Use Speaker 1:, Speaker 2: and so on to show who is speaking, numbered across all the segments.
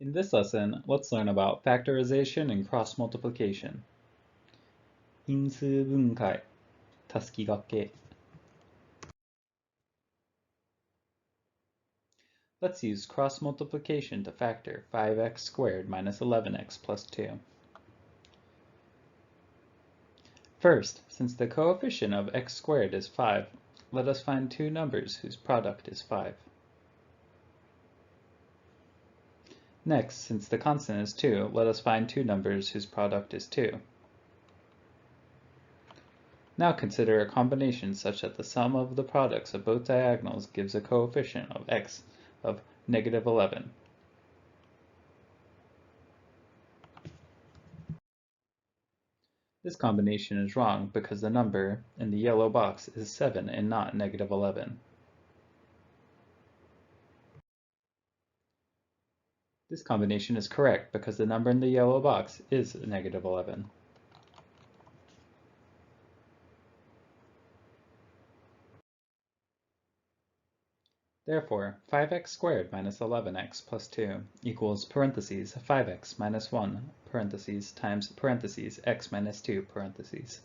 Speaker 1: In this lesson, let's learn about factorization and cross multiplication. 因数分解、たすきがけ. Let's use cross multiplication to factor 5x squared minus 11x plus 2. First, since the coefficient of x squared is 5, let us find two numbers whose product is 5. Next, since the constant is 2, let us find two numbers whose product is 2. Now consider a combination such that the sum of the products of both diagonals gives a coefficient of x of negative 11. This combination is wrong because the number in the yellow box is 7 and not negative 11. This combination is correct because the number in the yellow box is negative 11. Therefore, 5x squared minus 11x plus 2 equals parentheses 5x minus 1 parentheses times parentheses x minus 2 parentheses.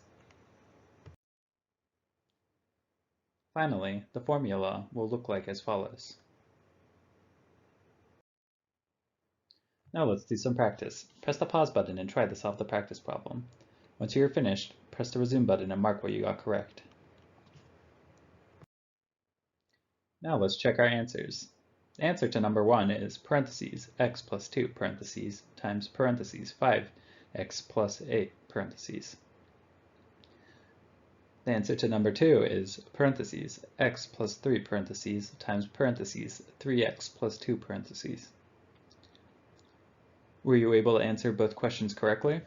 Speaker 1: Finally, the formula will look like as follows. Now let's do some practice. Press the pause button and try to solve the practice problem. Once you are finished, press the resume button and mark what you got correct. Now let's check our answers. The answer to number 1 is parentheses x plus 2 parentheses times parentheses 5x plus 8 parentheses. The answer to number 2 is parentheses x plus 3 parentheses times parentheses 3x plus 2 parentheses. Were you able to answer both questions correctly?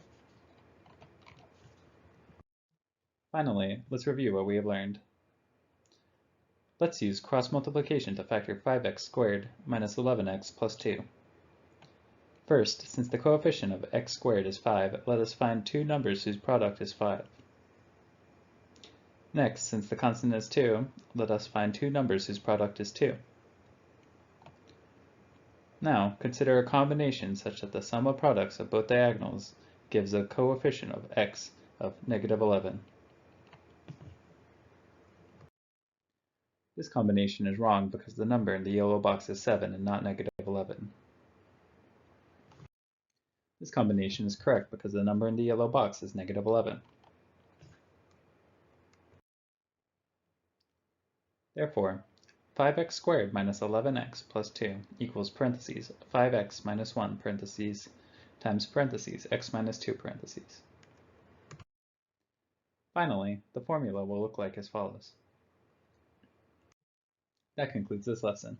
Speaker 1: Finally, let's review what we have learned. Let's use cross multiplication to factor 5x squared minus 11x plus 2. First, since the coefficient of x squared is 5, let us find two numbers whose product is 5. Next, since the constant is 2, let us find two numbers whose product is 2. Now, consider a combination such that the sum of products of both diagonals gives a coefficient of x of negative 11. This combination is wrong because the number in the yellow box is 7 and not negative 11. This combination is correct because the number in the yellow box is negative 11. Therefore, 5x squared minus 11x plus 2 equals parentheses 5x minus 1 parentheses times parentheses x minus 2 parentheses. Finally, the formula will look like as follows. That concludes this lesson.